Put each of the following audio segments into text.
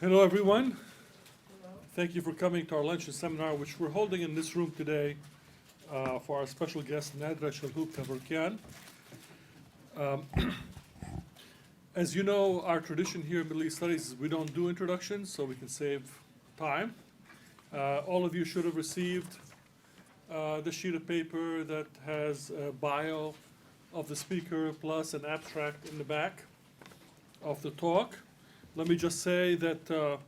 Hello, everyone. Thank you for coming to our luncheon seminar, which we're holding in this room today for our special guest, Nadera Shalhoub-Kevorkian. As you know, our tradition here in Middle East Studies is we don't do introductions, so we can save time. All of you should have received the sheet of paper that has a bio of the speaker plus an abstract in the back of the talk. Let me just say that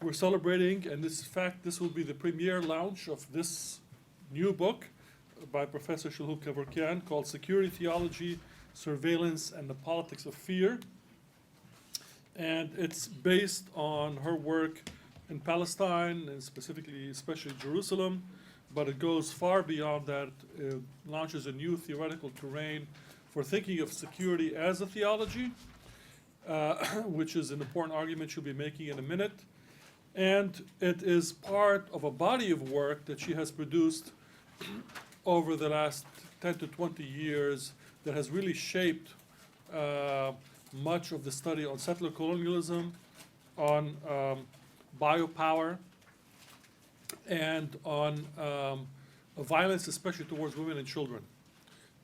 we're celebrating, and this will be the premiere launch of this new book by Professor Shalhoub-Kervokian called Security, Theology, Surveillance, and the Politics of Fear. And it's based on her work in Palestine, and especially Jerusalem, but it goes far beyond that. It launches a new theoretical terrain for thinking of security as a theology, which is an important argument she'll be making in a minute. And it is part of a body of work that she has produced over the last 10 to 20 years that has really shaped much of the study on settler colonialism, on biopower, and on violence, especially towards women and children.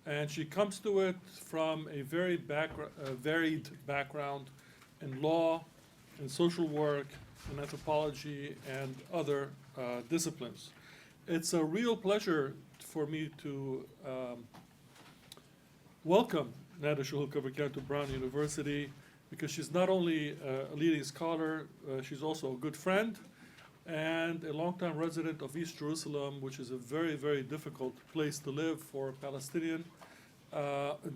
And she comes to it from a very varied background in law, in social work, in anthropology, and other disciplines. It's a real pleasure for me to welcome Nadera Shalhoub-Kevorkian to Brown University, because she's not only a leading scholar, she's also a good friend and a longtime resident of East Jerusalem, which is a very, very difficult place to live for a Palestinian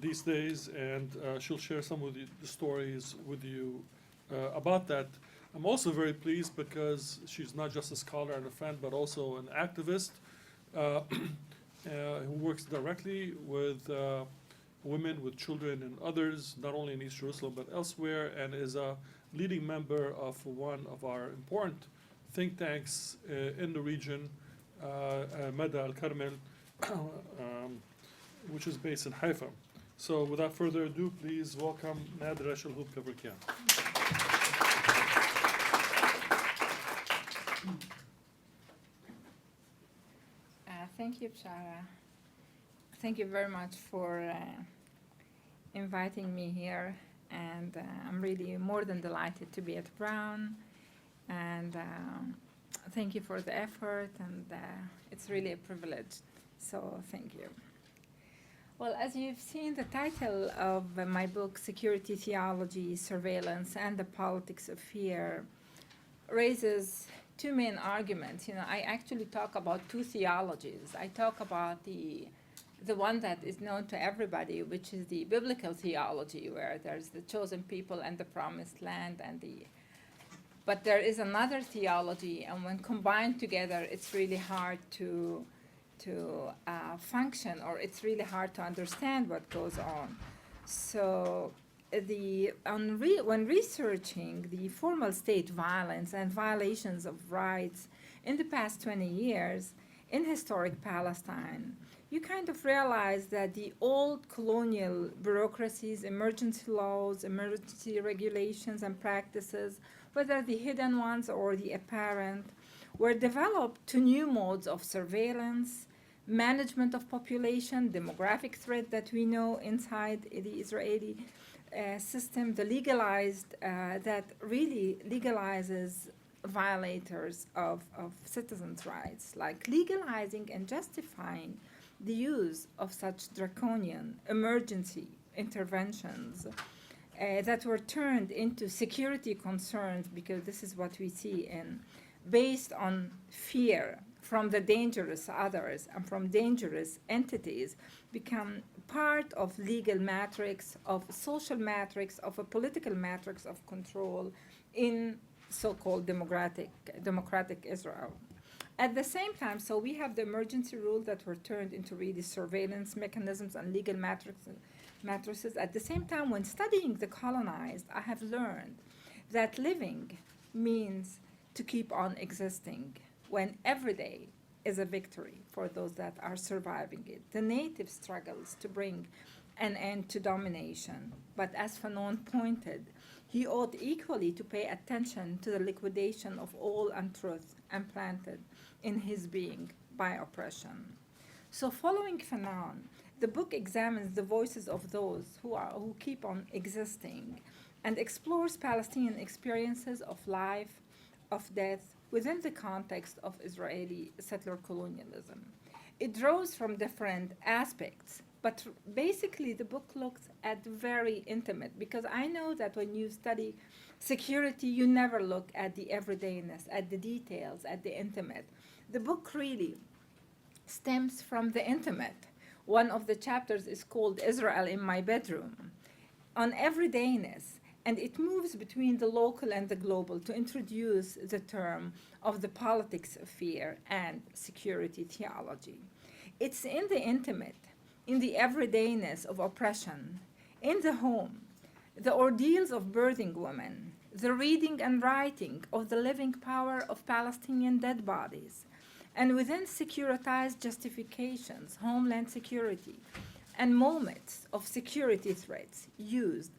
these days, and she'll share some of the stories with you about that. I'm also very pleased because she's not just a scholar and a friend, but also an activist who works directly with women, with children, and others, not only in East Jerusalem, but elsewhere, and is a leading member of one of our important think tanks in the region, Mada al-Karmel, which is based in Haifa. So without further ado, please welcome Nadera Shalhoub-Kevorkian. Thank you, Pshara. Thank you very much for inviting me here, and I'm really more than delighted to be at Brown, and thank you for the effort, and it's really a privilege, so thank you. Well, as you've seen, the title of my book, Security, Theology, Surveillance, and the Politics of Fear, raises two main arguments. I actually talk about two theologies. I talk about the one that is known to everybody, which is the biblical theology, where there's the chosen people and the promised land, but there is another theology, and when combined together, it's really hard to function, or it's really hard to understand what goes on. So when researching the formal state violence and violations of rights in the past 20 years in historic Palestine, you kind of realize that the old colonial bureaucracies, emergency laws, emergency regulations and practices, whether the hidden ones or the apparent, were developed to new modes of surveillance, management of population, demographic threat that we know inside the Israeli system, the legalized, that really legalizes violators of citizens' rights, like legalizing and justifying the use of such draconian emergency interventions that were turned into security concerns, because this is what we see based on fear from the dangerous others and from dangerous entities, become part of legal matrix, of social matrix, of a political matrix of control in so-called democratic Israel. At the same time, so we have the emergency rules that were turned into really surveillance mechanisms and legal matrices. At the same time, when studying the colonized, I have learned that living means to keep on existing, when every day is a victory for those that are surviving it. The native struggles to bring an end to domination, but as Fanon pointed, he ought equally to pay attention to the liquidation of all untruth implanted in his being by oppression. So following Fanon, the book examines the voices of those who keep on existing and explores Palestinian experiences of life, of death, within the context of Israeli settler colonialism. It draws from different aspects, but basically the book looks at very intimate, because I know that when you study security, you never look at the everydayness, at the details, at the intimate. The book really stems from the intimate. One of the chapters is called Israel in My Bedroom, on everydayness, and it moves between the local and the global to introduce the term of the politics of fear and security theology. It's in the intimate, in the everydayness of oppression, in the home, the ordeals of birthing women, the reading and writing of the living power of Palestinian dead bodies, and within securitized justifications, homeland security, and moments of security threats used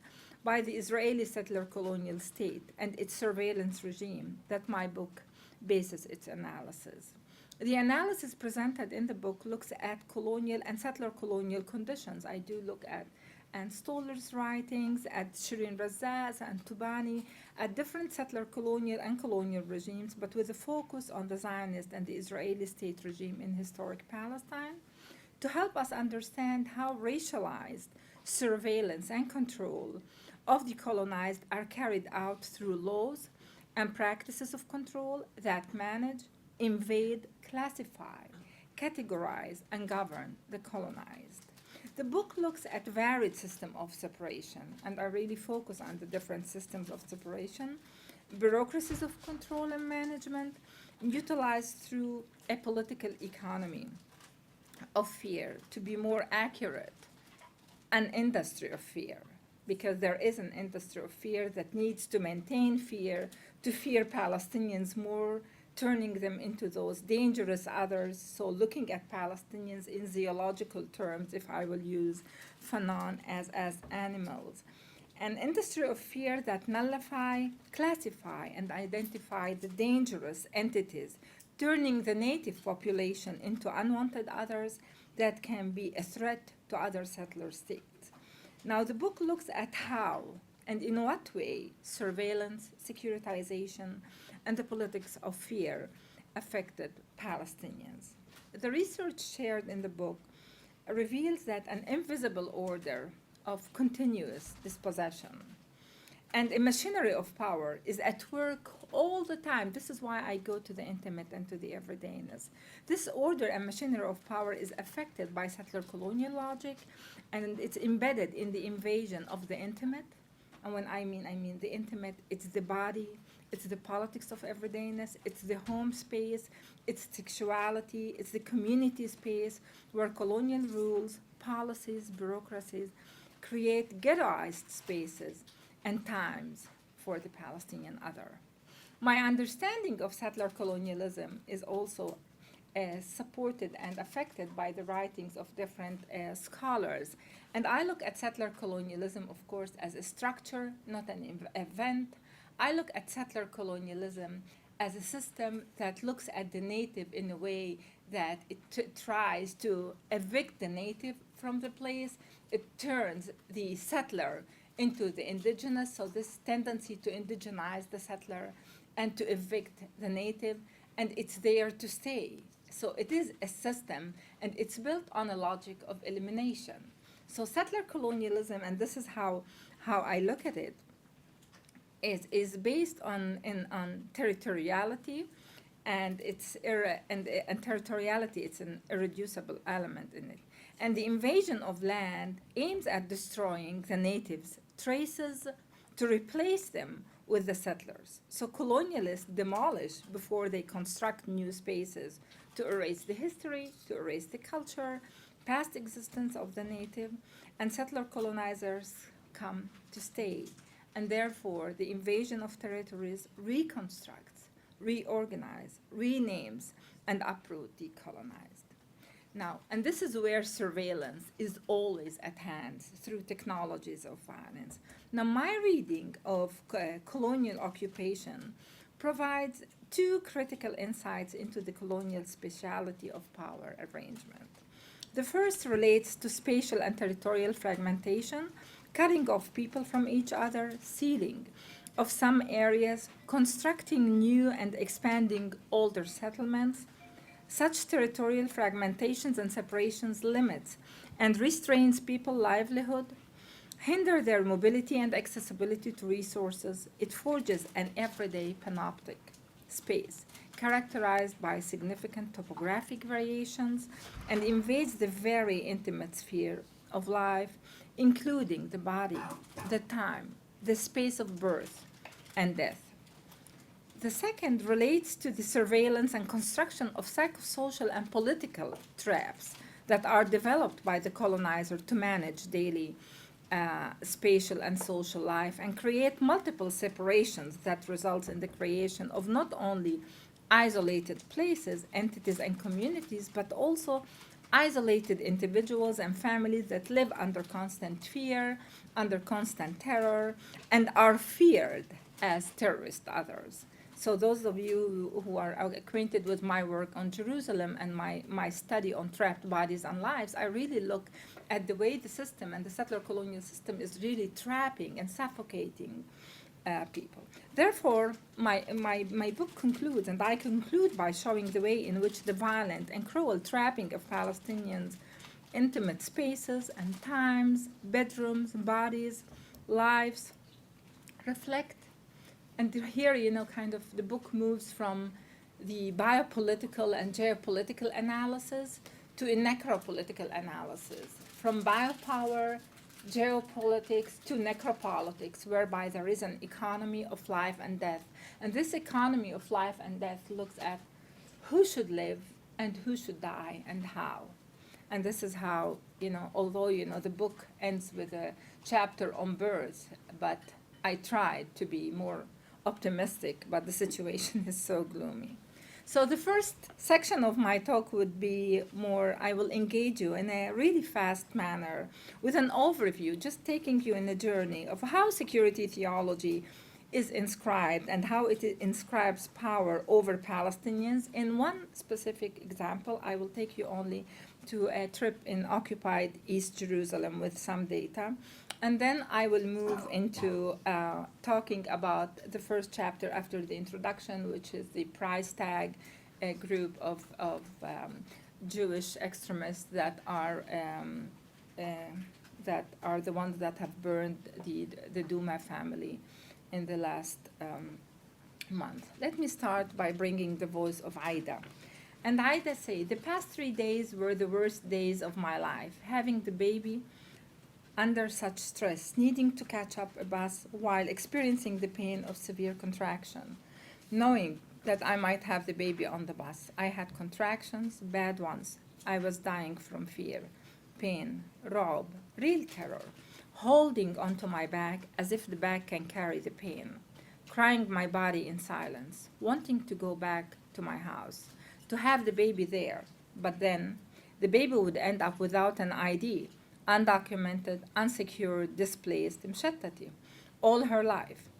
by the Israeli settler colonial state and its surveillance regime, that my book bases its analysis. The analysis presented in the book looks at colonial and settler colonial conditions. I do look at Ann Stoller's writings, at Shirin Razaz and Tubani, at different settler colonial and colonial regimes, but with a focus on the Zionist and the Israeli state regime in historic Palestine, to help us understand how racialized surveillance and control of the colonized are carried out through laws and practices of control that manage, invade, classify, categorize, and govern the colonized. The book looks at varied systems of separation, and I really focus on the different systems of separation, bureaucracies of control and management, utilized through a political economy of fear, to be more accurate, an industry of fear, because there is an industry of fear that needs to maintain fear, to fear Palestinians more, turning them into those dangerous others. So looking at Palestinians in zoological terms, if I will use Fanon as animals. An industry of fear that nullify, classify, and identify the dangerous entities, turning the native population into unwanted others that can be a threat to other settler states. Now the book looks at how and in what way surveillance, securitization, and the politics of fear affected Palestinians. The research shared in the book reveals that an invisible order of continuous dispossession and a machinery of power is at work all the time. This is why I go to the intimate and to the everydayness. This order and machinery of power is affected by settler colonial logic, and it's embedded in the invasion of the intimate. And when I mean the intimate, it's the body, it's the politics of everydayness, it's the home space, it's sexuality, it's the community space where colonial rules, policies, bureaucracies create ghettoized spaces and times for the Palestinian other. My understanding of settler colonialism is also supported and affected by the writings of different scholars. And I look at settler colonialism, of course, as a structure, not an event. I look at settler colonialism as a system that looks at the native in a way that it tries to evict the native from the place. It turns the settler into the indigenous, so this tendency to indigenize the settler and to evict the native, and it's there to stay. So it is a system, and it's built on a logic of elimination. So settler colonialism, and this is how I look at it, is based on territoriality, and territoriality, it's an irreducible element in it. And the invasion of land aims at destroying the natives' traces to replace them with the settlers. So colonialists demolish before they construct new spaces to erase the history, to erase the culture, past existence of the native, and settler colonizers come to stay. And therefore, the invasion of territories reconstructs, reorganizes, renames, and uproot the colonized. Now, and this is where surveillance is always at hand through technologies of violence. Now, my reading of colonial occupation provides two critical insights into the colonial speciality of power arrangement. The first relates to spatial and territorial fragmentation, cutting off people from each other, sealing of some areas, constructing new and expanding older settlements. Such territorial fragmentations and separations limits and restrains people's livelihood, hinder their mobility and accessibility to resources. It forges an everyday panoptic space characterized by significant topographic variations and invades the very intimate sphere of life, including the body, the time, the space of birth and death. The second relates to the surveillance and construction of psychosocial and political traps that are developed by the colonizer to manage daily spatial and social life and create multiple separations that results in the creation of not only isolated places, entities, and communities, but also isolated individuals and families that live under constant fear, under constant terror, and are feared as terrorist others. So those of you who are acquainted with my work on Jerusalem and my study on trapped bodies and lives, I really look at the way the system and the settler colonial system is really trapping and suffocating people. Therefore, my book concludes, and I conclude by showing the way in which the violent and cruel trapping of Palestinians' intimate spaces and times, bedrooms, bodies, lives reflect. And here, kind of the book moves from the biopolitical and geopolitical analysis to a necropolitical analysis, from biopower, geopolitics to necropolitics, whereby there is an economy of life and death. And this economy of life and death looks at who should live and who should die and how. And this is how, although, the book ends with a chapter on birth, but I tried to be more optimistic, but the situation is so gloomy. So the first section of my talk would be more, I will engage you in a really fast manner with an overview, just taking you in a journey of how security theology is inscribed and how it inscribes power over Palestinians. In one specific example, I will take you only to a trip in occupied East Jerusalem with some data. And then I will move into talking about the first chapter after the introduction, which is the price tag, a group of Jewish extremists that are the ones that have burned the Duma family in the last month. Let me start by bringing the voice of Aida. And Aida said, the past 3 days were the worst days of my life, having the baby under such stress, needing to catch up a bus while experiencing the pain of severe contraction, knowing that I might have the baby on the bus. I had contractions, bad ones. I was dying from fear, pain, ra'b, real terror, holding onto my bag as if the bag can carry the pain, crying my body in silence, wanting to go back to my house, to have the baby there. But then the baby would end up without an ID, undocumented, unsecured, displaced, mshattati, all her life.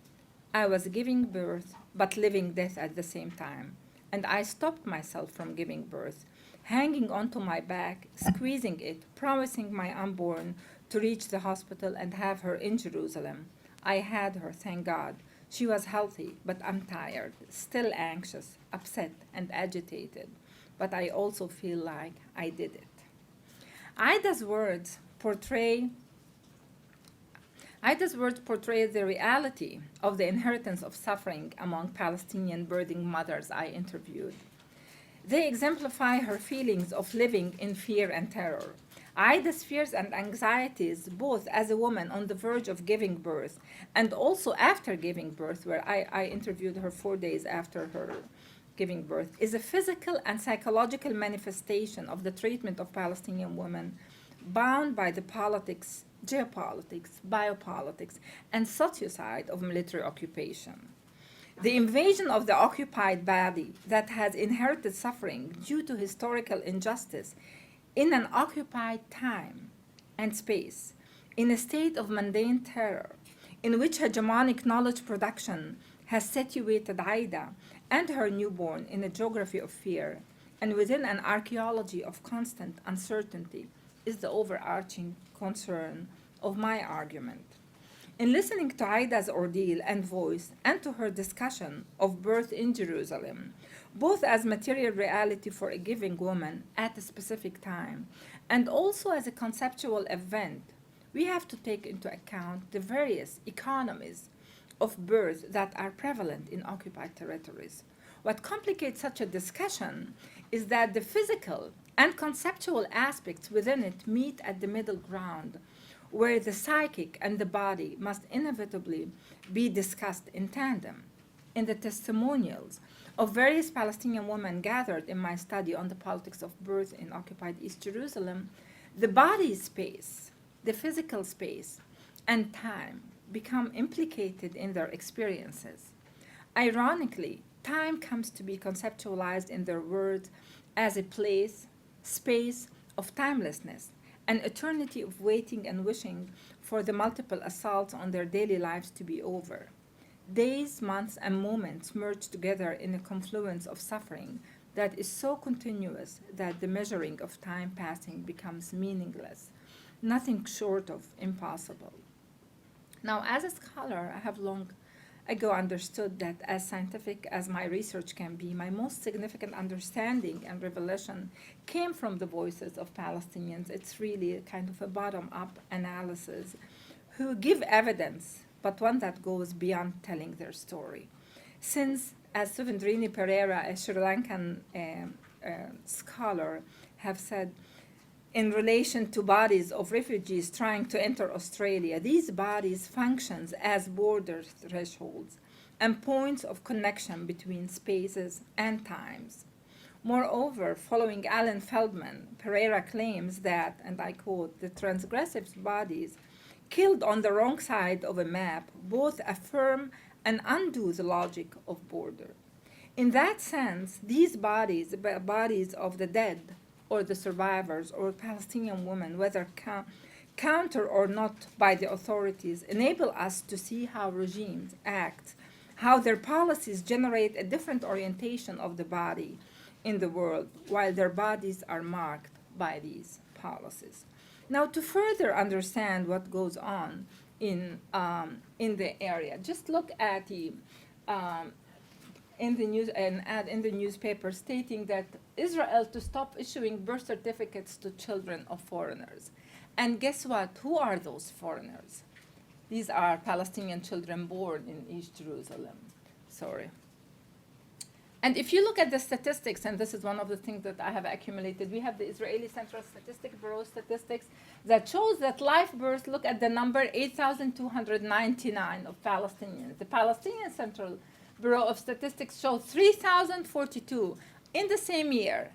I was giving birth, but living death at the same time. And I stopped myself from giving birth, hanging onto my back, squeezing it, promising my unborn to reach the hospital and have her in Jerusalem. I had her, thank God. She was healthy, but I'm tired, still anxious, upset, and agitated. But I also feel like I did it. Aida's words portray the reality of the inheritance of suffering among Palestinian birthing mothers I interviewed. They exemplify her feelings of living in fear and terror. Aida's fears and anxieties, both as a woman on the verge of giving birth and also after giving birth, where I interviewed her 4 days after her giving birth, is a physical and psychological manifestation of the treatment of Palestinian women bound by the politics, geopolitics, biopolitics, and sociocide of military occupation. The invasion of the occupied body that has inherited suffering due to historical injustice in an occupied time and space, in a state of mundane terror, in which hegemonic knowledge production has situated Aida and her newborn in a geography of fear, and within an archaeology of constant uncertainty, is the overarching concern of my argument. In listening to Aida's ordeal and voice, and to her discussion of birth in Jerusalem, both as material reality for a given woman at a specific time, and also as a conceptual event, we have to take into account the various economies of birth that are prevalent in occupied territories. What complicates such a discussion is that the physical and conceptual aspects within it meet at the middle ground, where the psychic and the body must inevitably be discussed in tandem. In the testimonials of various Palestinian women gathered in my study on the politics of birth in occupied East Jerusalem, the body space, the physical space, and time become implicated in their experiences. Ironically, time comes to be conceptualized in their words as a place, space of timelessness, an eternity of waiting and wishing for the multiple assaults on their daily lives to be over. Days, months, and moments merge together in a confluence of suffering that is so continuous that the measuring of time passing becomes meaningless, nothing short of impossible. Now, as a scholar, I have long ago understood that as scientific as my research can be, my most significant understanding and revelation came from the voices of Palestinians. It's really a kind of a bottom-up analysis who give evidence, but one that goes beyond telling their story. Since, as Suvendrini Pereira, a Sri Lankan scholar, have said, in relation to bodies of refugees trying to enter Australia, these bodies functions as border thresholds and points of connection between spaces and times. Moreover, following Alan Feldman, Pereira claims that, and I quote, the transgressive bodies killed on the wrong side of a map both affirm and undo the logic of border. In that sense, these bodies, the bodies of the dead, or the survivors, or Palestinian women, whether counter or not by the authorities, enable us to see how regimes act, how their policies generate a different orientation of the body in the world, while their bodies are marked by these policies. Now, to further understand what goes on in the area, just look at the in the news, an ad in the newspaper stating that Israel to stop issuing birth certificates to children of foreigners. And guess what? Who are those foreigners? These are Palestinian children born in East Jerusalem. Sorry. And if you look at the statistics, and this is one of the things that I have accumulated, we have the Israeli Central Statistics Bureau statistics that shows that live births, look at the number 8,299 of Palestinians. The Palestinian Central Bureau of Statistics shows 3,042 in the same year.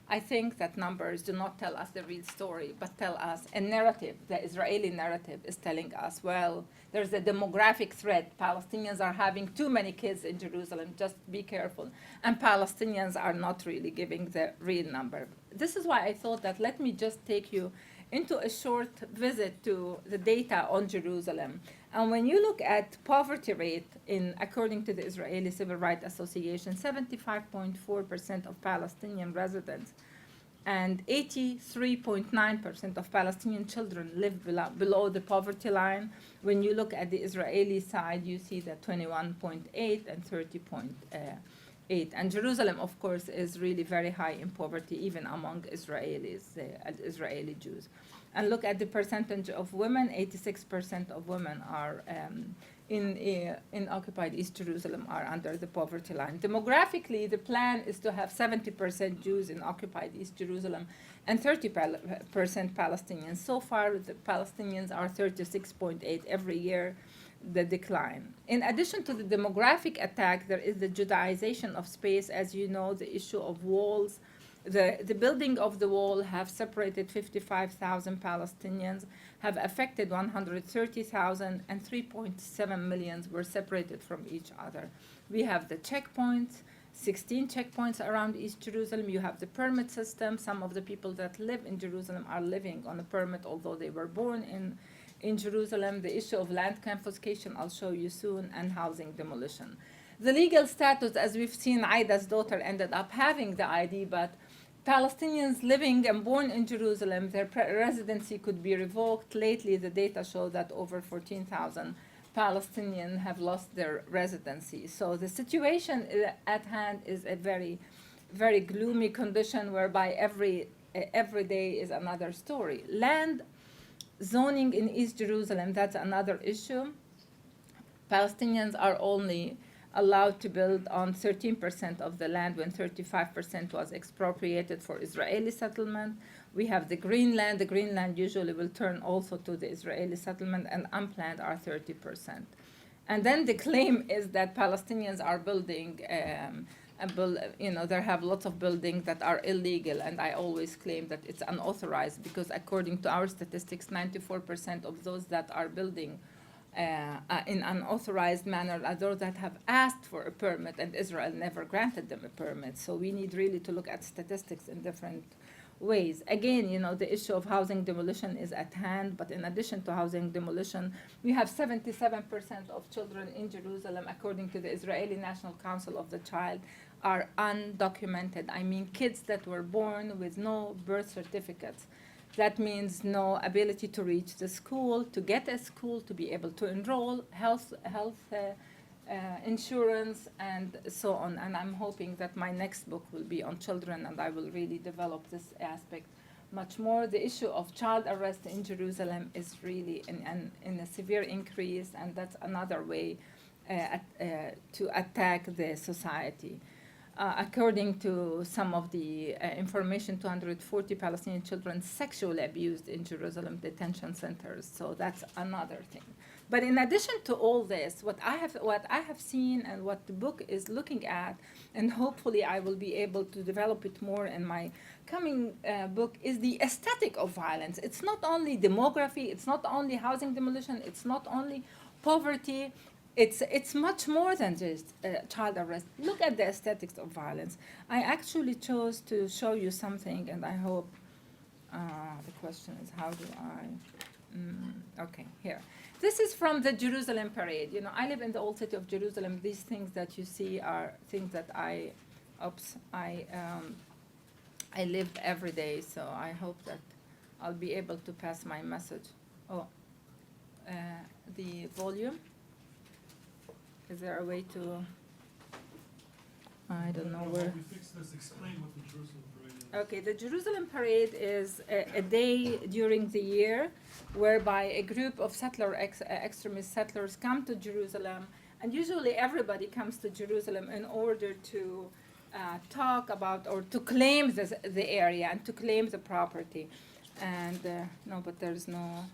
I think that numbers do not tell us the real story, but tell us a narrative. The Israeli narrative is telling us, well, there's a demographic threat. Palestinians are having too many kids in Jerusalem, just be careful. And Palestinians are not really giving the real number. This is why I thought that let me just take you into a short visit to the data on Jerusalem. And when you look at poverty rate, according to the Israeli Civil Rights Association, 75.4% of Palestinian residents and 83.9% of Palestinian children live below the poverty line. When you look at the Israeli side, you see that 21.8 and 30.8. And Jerusalem, of course, is really very high in poverty, even among Israelis, Israeli Jews. And look at the percentage of women. 86% of women are in occupied East Jerusalem are under the poverty line. Demographically, the plan is to have 70% Jews in occupied East Jerusalem and 30% Palestinians. So far, the Palestinians are 36.8 every year, the decline. In addition to the demographic attack, there is the Judaization of space. As you know, the issue of walls. The building of the wall have separated 55,000 Palestinians, have affected 130,000, and 3.7 million were separated from each other. We have the checkpoints. 16 checkpoints around East Jerusalem. You have the permit system. Some of the people that live in Jerusalem are living on a permit, although they were born in Jerusalem. The issue of land confiscation, I'll show you soon, and housing demolition. The legal status, as we've seen, Aida's daughter ended up having the ID, but Palestinians living and born in Jerusalem, their residency could be revoked. Lately, the data show that over 14,000 Palestinians have lost their residency. So the situation at hand is a very, very gloomy condition whereby every day is another story. Land zoning in East Jerusalem, that's another issue. Palestinians are only allowed to build on 13% of the land when 35% was expropriated for Israeli settlement. We have the Greenland. The Greenland usually will turn also to the Israeli settlement, and unplanned are 30%. And then the claim is that Palestinians are building, they have lots of buildings that are illegal, and I always claim that it's unauthorized because according to our statistics, 94% of those that are building in unauthorized manner are those that have asked for a permit, and Israel never granted them a permit. So we need really to look at statistics in different ways. Again, the issue of housing demolition is at hand, but in addition to housing demolition, we have 77% of children in Jerusalem, according to the Israeli National Council of the Child, are undocumented. I mean, kids that were born with no birth certificates. That means no ability to reach the school, to get a school, to be able to enroll, health insurance, and so on. And I'm hoping that my next book will be on children, and I will really develop this aspect much more. The issue of child arrest in Jerusalem is really in a severe increase, and that's another way to attack the society. According to some of the information, 240 Palestinian children sexually abused in Jerusalem detention centers. So that's another thing. But in addition to all this, what I have seen and what the book is looking at, and hopefully I will be able to develop it more in my coming book, is the aesthetic of violence. It's not only demography, it's not only housing demolition, it's not only poverty. It's much more than just child arrest. Look at the aesthetics of violence. I actually chose to show you something, and I hope the question is how do I... okay, here. This is from the Jerusalem parade. I live in the old city of Jerusalem. These things that you see are things that I live every day, so I hope that I'll be able to pass my message. The volume. Is there a way to, I don't know where. While we fix this, explain what the Jerusalem parade is. Okay, the Jerusalem parade is a day during the year whereby a group of extremist settlers come to Jerusalem, and usually everybody comes to Jerusalem in order to talk about or to claim the area and to claim the property. And no, but there's no.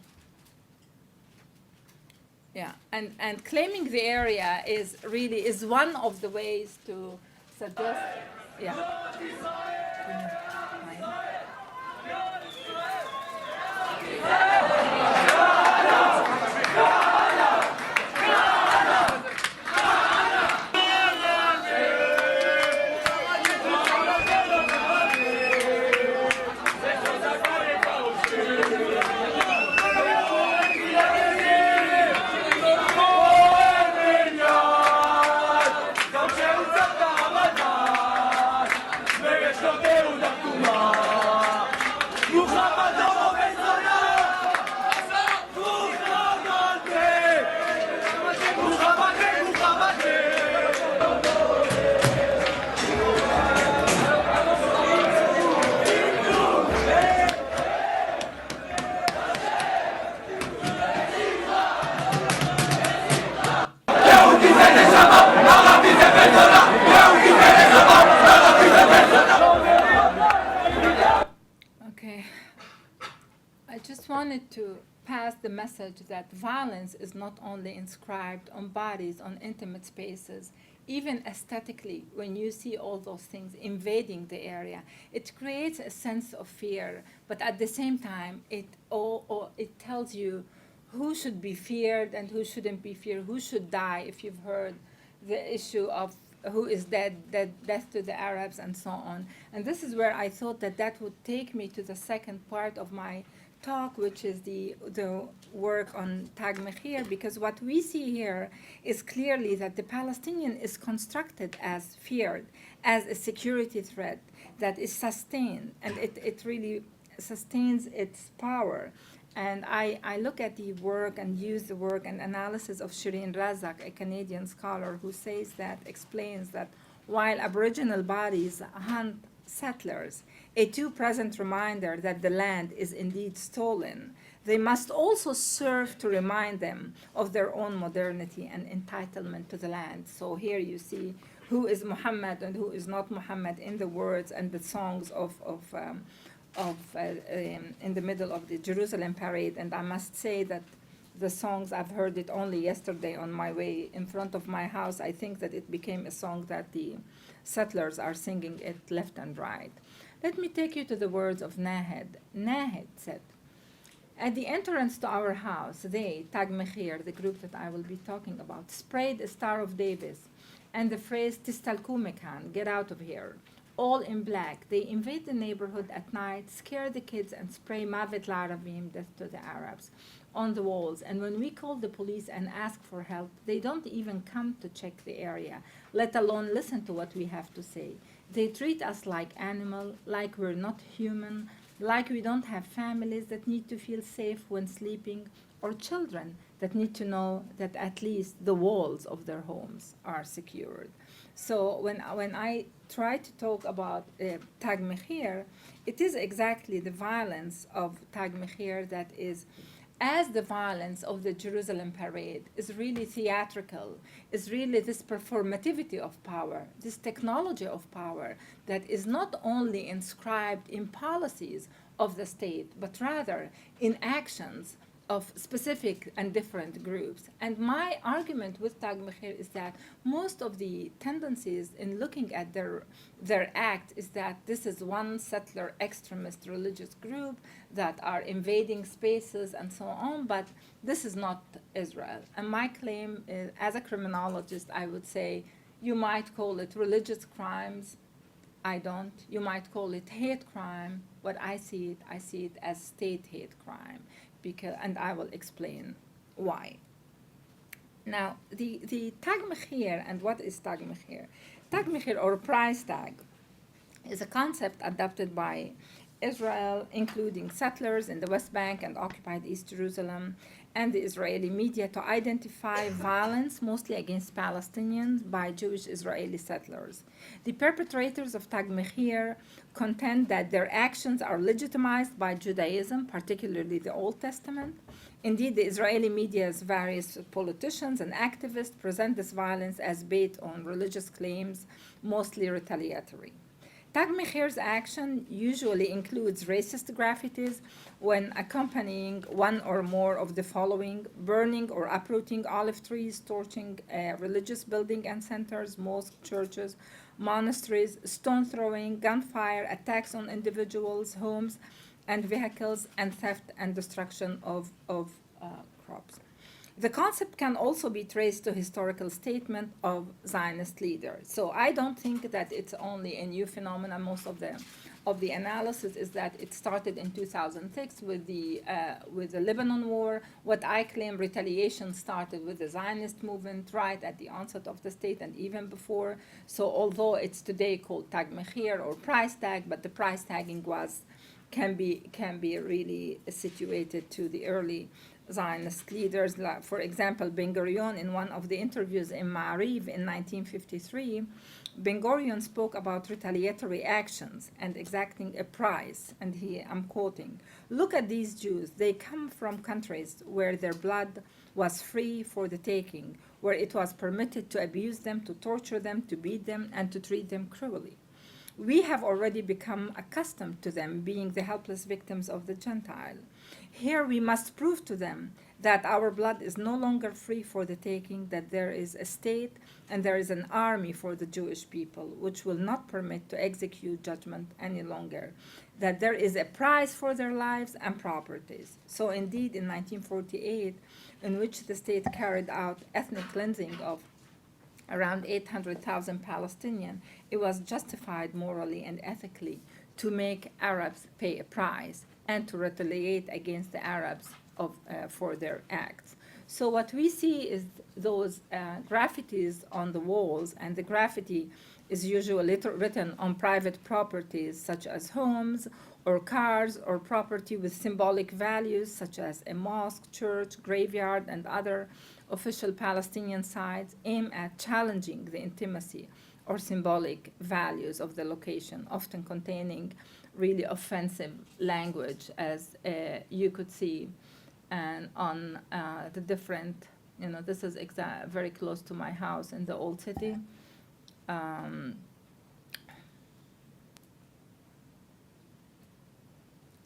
Yeah, and claiming the area is one of the ways to suggest. Yeah. Wanted to pass the message that violence is not only inscribed on bodies, on intimate spaces, even aesthetically. When you see all those things invading the area, it creates a sense of fear, but at the same time it tells you who should be feared and who shouldn't be feared, who should die. If you've heard the issue of who is dead, death to the Arabs, and so on. And this is where I thought that that would take me to the second part of my talk, which is the work on Tag Mahir, because what we see here is clearly that the Palestinian is constructed as feared, as a security threat that is sustained, and it really sustains its power. And I look at the work and use the work and analysis of Shireen Razak, a Canadian scholar, who says that, explains that while Aboriginal bodies hunt settlers, a too present reminder that the land is indeed stolen, they must also serve to remind them of their own modernity and entitlement to the land. So here you see who is Muhammad and who is not Muhammad in the words and the songs in the middle of the Jerusalem parade. And I must say that the songs, I've heard it only yesterday on my way in front of my house. I think that it became a song that the settlers are singing it left and right. Let me take you to the words of Nahed. Nahed said, at the entrance to our house, they, Tag Mahir, the group that I will be talking about, sprayed a Star of Davis and the phrase Tistalku Mekan, get out of here. All in black, they invade the neighborhood at night, scare the kids, and spray Mavet L'Arabim, death to the Arabs, on the walls. And when we call the police and ask for help, they don't even come to check the area, let alone listen to what we have to say. They treat us like animals, like we're not human, like we don't have families that need to feel safe when sleeping, or children that need to know that at least the walls of their homes are secured. So when I try to talk about Tag Mahir, it is exactly the violence of Tag Mahir that is, as the violence of the Jerusalem parade is really theatrical, is really this performativity of power, this technology of power that is not only inscribed in policies of the state, but rather in actions of specific and different groups. And my argument with Tag Mahir is that most of the tendencies in looking at their act is that this is one settler extremist religious group that are invading spaces and so on, but this is not Israel. And my claim is, as a criminologist, I would say you might call it religious crimes. I don't. You might call it hate crime. What I see it as state hate crime. And I will explain why. Now, the Tag Mahir, and what is Tag Mahir? Tag Mahir, or price tag, is a concept adopted by Israel, including settlers in the West Bank and occupied East Jerusalem, and the Israeli media to identify violence, mostly against Palestinians, by Jewish Israeli settlers. The perpetrators of Tag Mahir contend that their actions are legitimized by Judaism, particularly the Old Testament. Indeed, the Israeli media's various politicians and activists present this violence as based on religious claims, mostly retaliatory. Tag Mahir's action usually includes racist graffitis when accompanying one or more of the following: burning or uprooting olive trees, torching religious buildings and centers, mosques, churches, monasteries, stone throwing, gunfire, attacks on individuals, homes, and vehicles, and theft and destruction of crops. The concept can also be traced to historical statement of Zionist leaders. So I don't think that it's only a new phenomenon. Most of the analysis is that it started in 2006 with the Lebanon war. What I claim retaliation started with the Zionist movement right at the onset of the state and even before. So although it's today called Tag Mahir or price tag, but the price tagging can be really situated to the early Zionist leaders. For example, Ben-Gurion, in one of the interviews in Ma'ariv in 1953, Ben-Gurion spoke about retaliatory actions and exacting a price. And I'm quoting, "Look at these Jews. They come from countries where their blood was free for the taking, where it was permitted to abuse them, to torture them, to beat them, and to treat them cruelly. We have already become accustomed to them being the helpless victims of the Gentile. Here we must prove to them that our blood is no longer free for the taking, that there is a state and there is an army for the Jewish people, which will not permit to execute judgment any longer, that there is a price for their lives and properties." So indeed, in 1948, in which the state carried out ethnic cleansing of around 800,000 Palestinians, it was justified morally and ethically to make Arabs pay a price and to retaliate against the Arabs for their acts. So what we see is those graffitis on the walls, and the graffiti is usually written on private properties such as homes or cars or property with symbolic values such as a mosque, church, graveyard, and other official Palestinian sites, aim at challenging the intimacy or symbolic values of the location, often containing really offensive language, as you could see and on the different, this is very close to my house in the old city.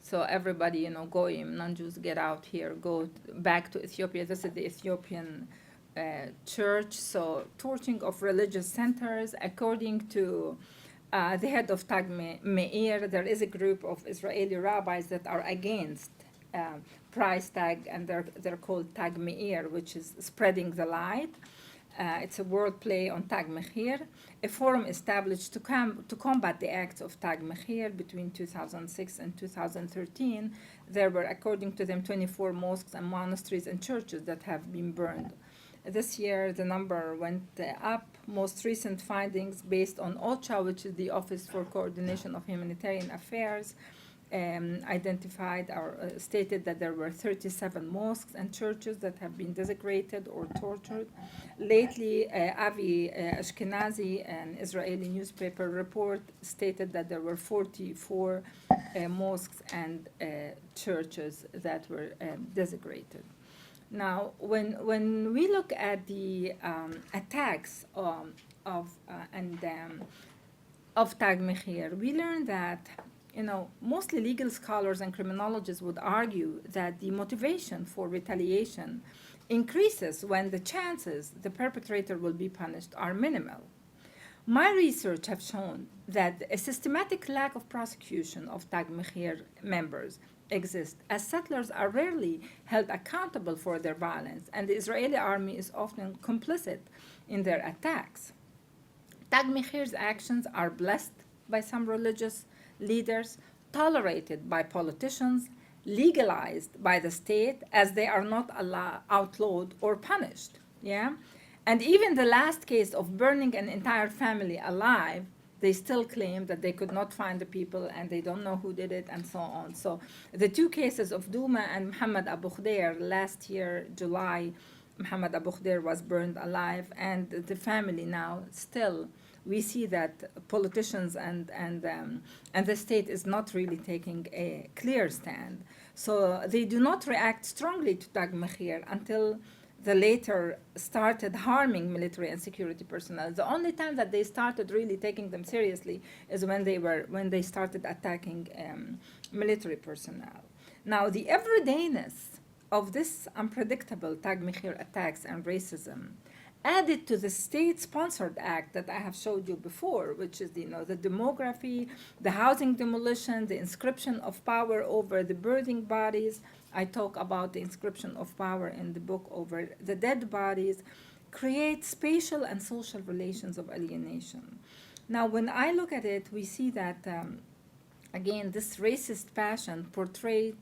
So everybody, goyim, non-Jews, get out here, go back to Ethiopia. This is the Ethiopian church. So torching of religious centers, according to the head of Tag Meir, there is a group of Israeli rabbis that are against price tag, and they're called Tag Meir, which is spreading the light. It's a wordplay on Tag Mechir, a forum established to combat the acts of Tag Mechir between 2006 and 2013. There were, according to them, 24 mosques and monasteries and churches that have been burned. This year, the number went up. Most recent findings based on OCHA, which is the Office for Coordination of Humanitarian Affairs, identified or stated that there were 37 mosques and churches that have been desecrated or tortured. Lately, Avi Ashkenazi, an Israeli newspaper report, stated that there were 44 mosques and churches that were desecrated. Now, when we look at the attacks of Tag Mechir, we learn that mostly legal scholars and criminologists would argue that the motivation for retaliation increases when the chances the perpetrator will be punished are minimal. My research have shown that a systematic lack of prosecution of Tag Mechir members exists, as settlers are rarely held accountable for their violence, and the Israeli army is often complicit in their attacks. Tag Mechir's actions are blessed by some religious leaders, tolerated by politicians, legalized by the state, as they are not outlawed or punished. And even the last case of burning an entire family alive, they still claim that they could not find the people and they don't know who did it, and so on. So the two cases of Douma and Muhammad Abu Khdeir, last year, July, Muhammad Abu Khdeir was burned alive, and the family now still, we see that politicians and the state is not really taking a clear stand. So they do not react strongly to Tag Mechir until the later started harming military and security personnel. The only time that they started really taking them seriously is when they started attacking military personnel. Now, the everydayness of this unpredictable Tag Mechir attacks and racism, added to the state-sponsored act that I have showed you before, which is the demography, the housing demolition, the inscription of power over the birthing bodies. I talk about the inscription of power in the book over the dead bodies, create spatial and social relations of alienation. Now, when I look at it, we see that, again, this racist passion portrayed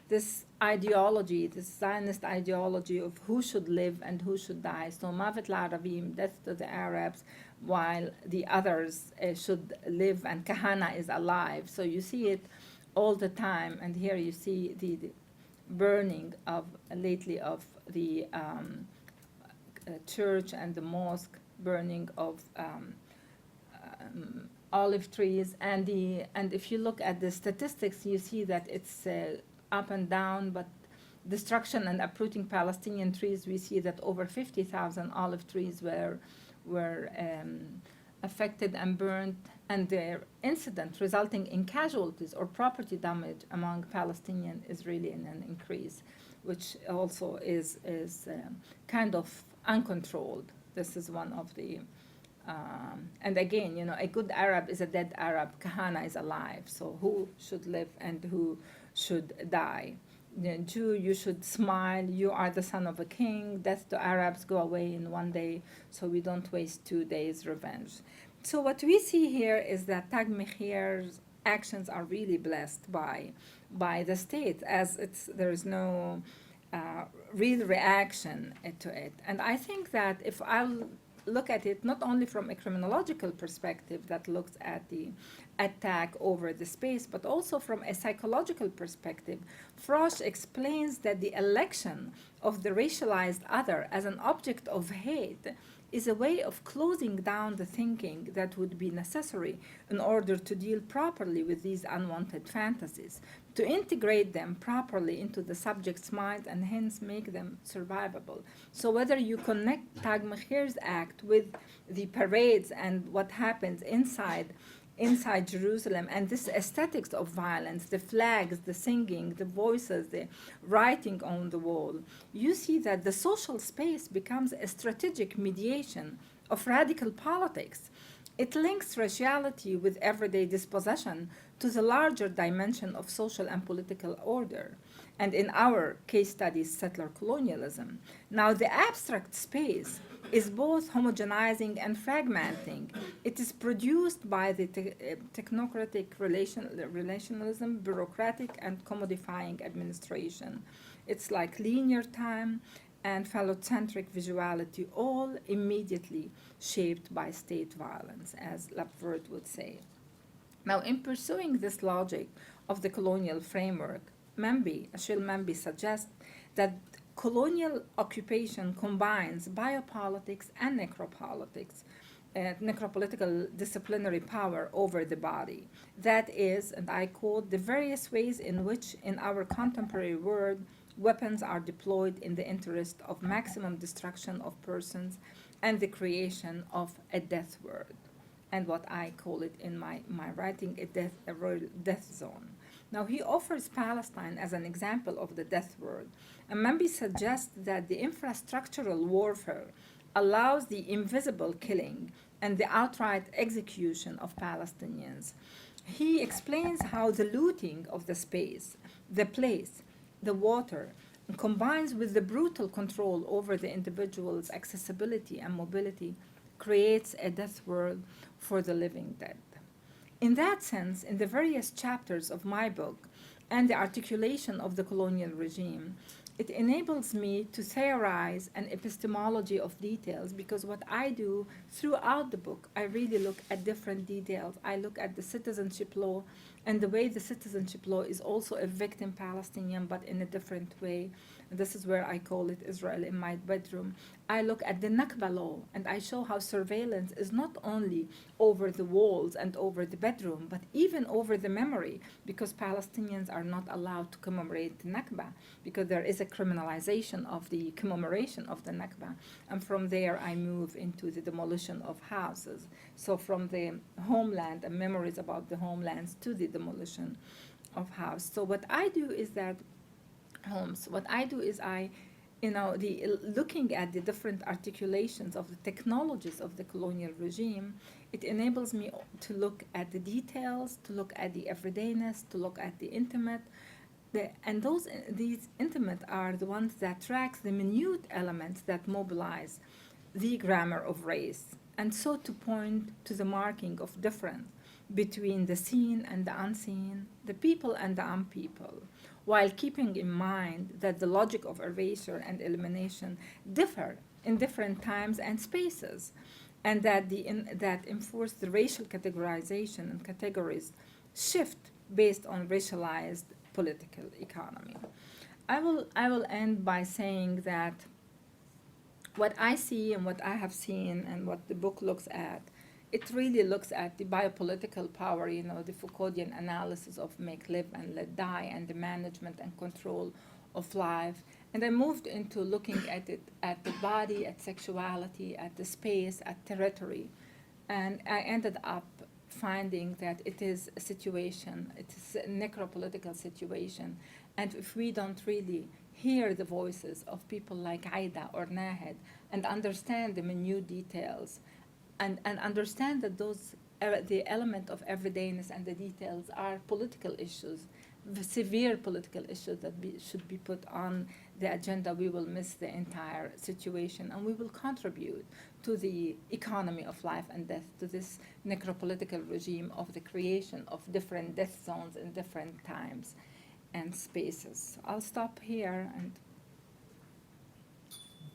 this ideology, this Zionist ideology of who should live and who should die. So Mavet l'Arabim, death to the Arabs, while the others should live, and Kahana is alive. So you see it all the time, and here you see the burning lately of the church and the mosque, burning of olive trees, and if you look at the statistics, you see that it's up and down, but destruction and uprooting Palestinian trees, we see that over 50,000 olive trees were affected and burned, and their incident resulting in casualties or property damage among Palestinians is really in an increase, which also is kind of uncontrolled. This is one of the and again, a good Arab is a dead Arab. Kahana is alive. So who should live and who should die? Jew, you should smile, you are the son of a king, death to Arabs, go away in one day, so we don't waste 2 days revenge. So what we see here is that Tag Mahir's actions are really blessed by the state, as there is no real reaction to it. And I think that if I'll look at it not only from a criminological perspective that looks at the attack over the space, but also from a psychological perspective, Frosch explains that the election of the racialized other as an object of hate is a way of closing down the thinking that would be necessary in order to deal properly with these unwanted fantasies, to integrate them properly into the subject's mind and hence make them survivable. So whether you connect Tag Mahir's act with the parades and what happens inside Jerusalem and this aesthetics of violence, the flags, the singing, the voices, the writing on the wall, you see that the social space becomes a strategic mediation of radical politics. It links raciality with everyday dispossession to the larger dimension of social and political order, and in our case studies, settler colonialism. Now, the abstract space is both homogenizing and fragmenting. It is produced by the technocratic relationalism, bureaucratic and commodifying administration. It's like linear time and phallocentric visuality, all immediately shaped by state violence, as Lapvert would say. Now, in pursuing this logic of the colonial framework, Achille Memby suggests that colonial occupation combines biopolitics and necropolitics, necropolitical disciplinary power over the body. That is, and I quote, the various ways in which, in our contemporary world, weapons are deployed in the interest of maximum destruction of persons and the creation of a death world, and what I call it in my writing, a royal death zone. Now, he offers Palestine as an example of the death world, and Memby suggests that the infrastructural warfare allows the invisible killing and the outright execution of Palestinians. He explains how the looting of the space, the place, the water, combines with the brutal control over the individual's accessibility and mobility, creates a death world for the living dead. In that sense, in the various chapters of my book and the articulation of the colonial regime, it enables me to theorize an epistemology of details, because what I do throughout the book, I really look at different details. I look at the citizenship law and the way the citizenship law is also a victim Palestinian, but in a different way. And this is where I call it Israel in my bedroom. I look at the Nakba law and I show how surveillance is not only over the walls and over the bedroom, but even over the memory, because Palestinians are not allowed to commemorate the Nakba, because there is a criminalization of the commemoration of the Nakba. And from there, I move into the demolition of houses. So from the homeland and memories about the homelands to the demolition of house. So what I do is that looking at the different articulations of the technologies of the colonial regime, it enables me to look at the details, to look at the everydayness, to look at the intimate. These intimate are the ones that track the minute elements that mobilize the grammar of race, and so to point to the marking of difference between the seen and the unseen, the people and the unpeople, while keeping in mind that the logic of erasure and elimination differ in different times and spaces, and that that enforce the racial categorization and categories shift based on racialized political economy. I will end by saying that what I see and what I have seen and what the book looks at, it really looks at the biopolitical power, the Foucauldian analysis of make, live, and let die, and the management and control of life. And I moved into looking at it, at the body, at sexuality, at the space, at territory. And I ended up finding that it is a situation, it is a necropolitical situation. And if we don't really hear the voices of people like Aida or Nahed and understand the minute details, and understand that the element of everydayness and the details are political issues, severe political issues that should be put on the agenda, we will miss the entire situation, and we will contribute to the economy of life and death, to this necropolitical regime of the creation of different death zones in different times and spaces. I'll stop here and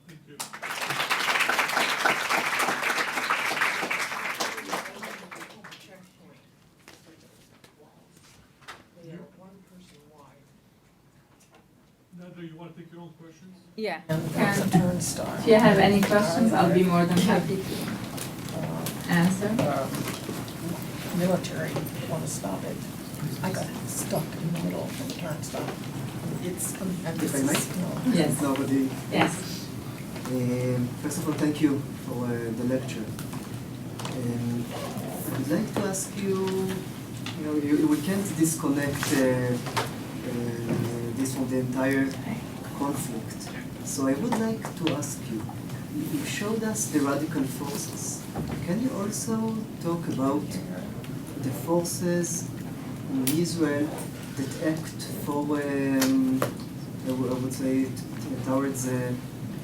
Thank you. Nadera, you want to take your own questions? yeah. It's a turnstile. If you have any questions, I'll be more than happy to answer. Military want to stop it. I got stuck in the middle of the turnstile. It's, If I may? Yes. Nobody. Yes. First of all, thank you for the lecture. I would like to ask you, we can't disconnect this from the entire conflict. So I would like to ask you, you showed us the radical forces. Can you also talk about the forces in Israel that act for, I would say, towards a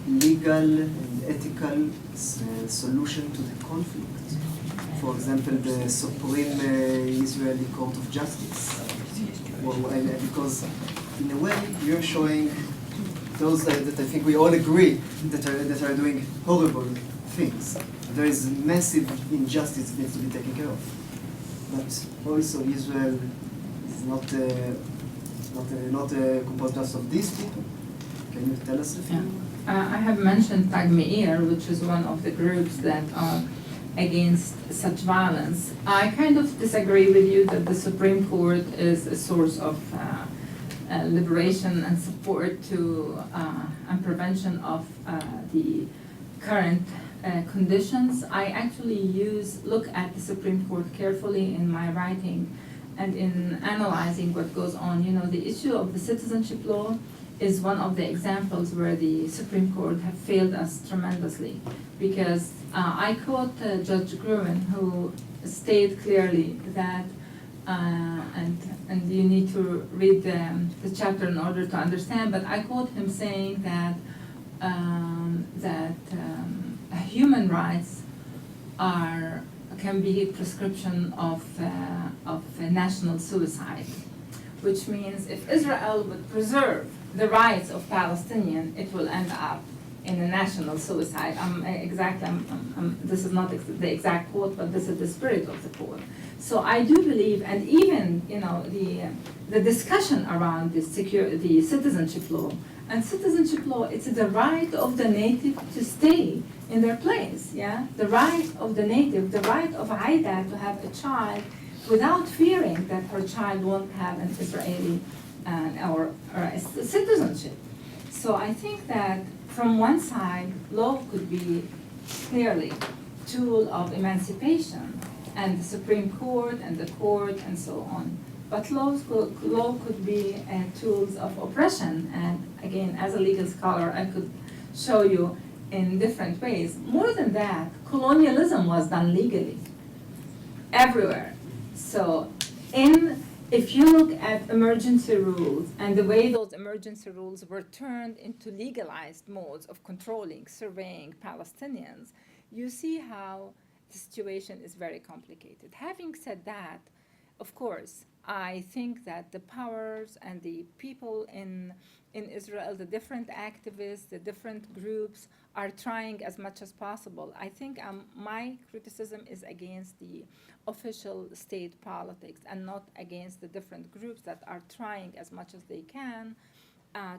legal and ethical solution to the conflict? For example, the Supreme Israeli Court of Justice. Because in a way, you're showing those that I think we all agree that are doing horrible things. There is massive injustice that needs to be taken care of. But also Israel is not composed just of these people. Can you tell us a few? I have mentioned Tag Meir, which is one of the groups that are against such violence. I kind of disagree with you that the Supreme Court is a source of liberation and support to and prevention of the current conditions. I actually look at the Supreme Court carefully in my writing and in analyzing what goes on. You know, the issue of the citizenship law is one of the examples where the Supreme Court have failed us tremendously, because I quote Judge Gruen, who stated clearly that, and you need to read the chapter in order to understand, but I quote him saying that human rights can be a prescription of national suicide, which means if Israel would preserve the rights of Palestinians, it will end up in a national suicide. This is not the exact quote, but this is the spirit of the quote. So I do believe, and even the discussion around the citizenship law, and citizenship law, it's the right of the native to stay in their place. Yeah, the right of the native, the right of Aida to have a child without fearing that her child won't have an Israeli or a citizenship. So I think that from one side, law could be clearly a tool of emancipation, and the Supreme Court and the court and so on. But law could be tools of oppression. And again, as a legal scholar, I could show you in different ways. More than that, colonialism was done legally everywhere. So if you look at emergency rules and the way those emergency rules were turned into legalized modes of controlling, surveying Palestinians, you see how the situation is very complicated. Having said that, of course, I think that the powers and the people in Israel, the different activists, the different groups are trying as much as possible. I think my criticism is against the official state politics and not against the different groups that are trying as much as they can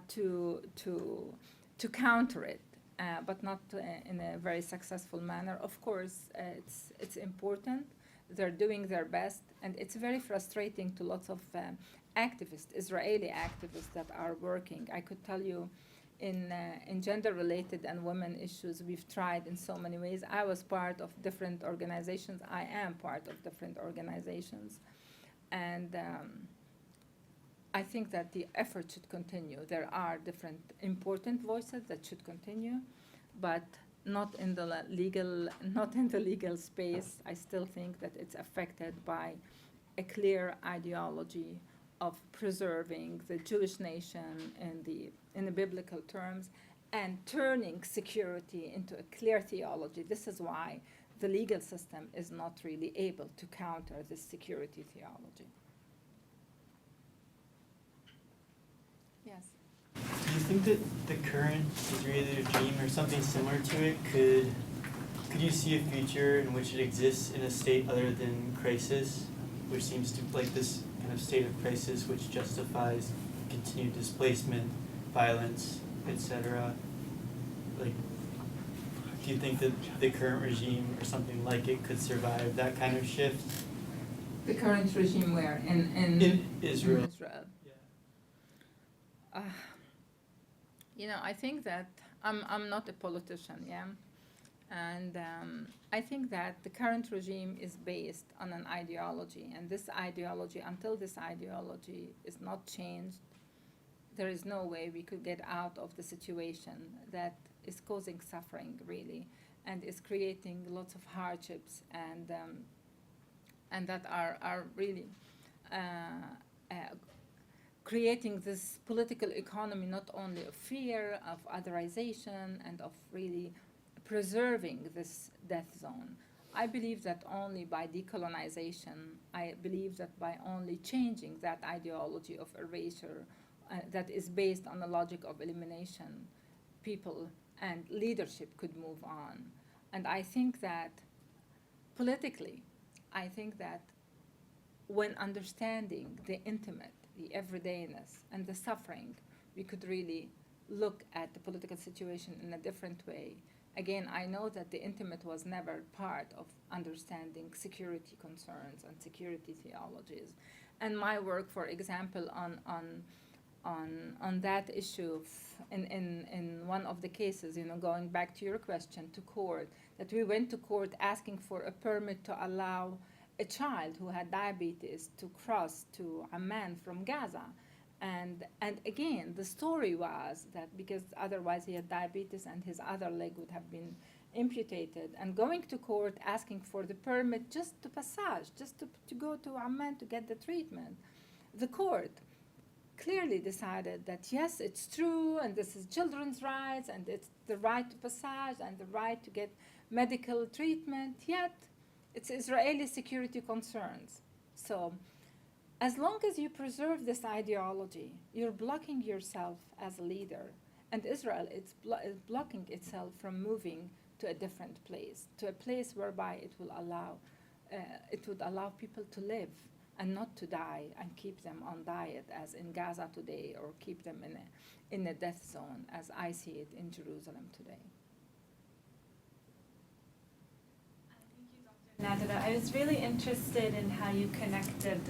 to counter it, but not in a very successful manner. Of course, it's important. They're doing their best, and it's very frustrating to lots of activists, Israeli activists that are working. I could tell you in gender-related and women issues, we've tried in so many ways. I was part of different organizations. I am part of different organizations. And I think that the effort should continue. There are different important voices that should continue, but not in the legal space. I still think that it's affected by a clear ideology of preserving the Jewish nation in the biblical terms and turning security into a clear theology. This is why the legal system is not really able to counter this security theology. Yes. Do you think that the current Israeli regime or something similar to it could you see a future in which it exists in a state other than crisis, which seems to like this kind of state of crisis which justifies continued displacement, violence, etc.? Like, do you think that the current regime or something like it could survive that kind of shift? The current regime where? In Israel. In Israel. Yeah. You know, I think that I'm not a politician, yeah? And I think that the current regime is based on an ideology, and this ideology, until this ideology is not changed, there is no way we could get out of the situation that is causing suffering, really, and is creating lots of hardships, and that are really creating this political economy not only of fear, of otherization, and of really preserving this death zone. I believe that only by decolonization, I believe that by only changing that ideology of erasure that is based on the logic of elimination, people and leadership could move on. And I think that politically, I think that when understanding the intimate, the everydayness, and the suffering, we could really look at the political situation in a different way. Again, I know that the intimate was never part of understanding security concerns and security theologies. And my work, for example, on that issue in one of the cases, you know, going back to your question, to court, that we went to court asking for a permit to allow a child who had diabetes to cross to Amman from Gaza. And again, the story was that because otherwise he had diabetes and his other leg would have been amputated, and going to court asking for the permit just to passage, just to go to Amman to get the treatment. The court clearly decided that yes, it's true, and this is children's rights, and it's the right to passage and the right to get medical treatment, yet it's Israeli security concerns. So as long as you preserve this ideology, you're blocking yourself as a leader. And Israel is blocking itself from moving to a different place, to a place whereby it would allow people to live and not to die and keep them on diet as in Gaza today, or keep them in a death zone as I see it in Jerusalem today. Nadera, I was really interested in how you connected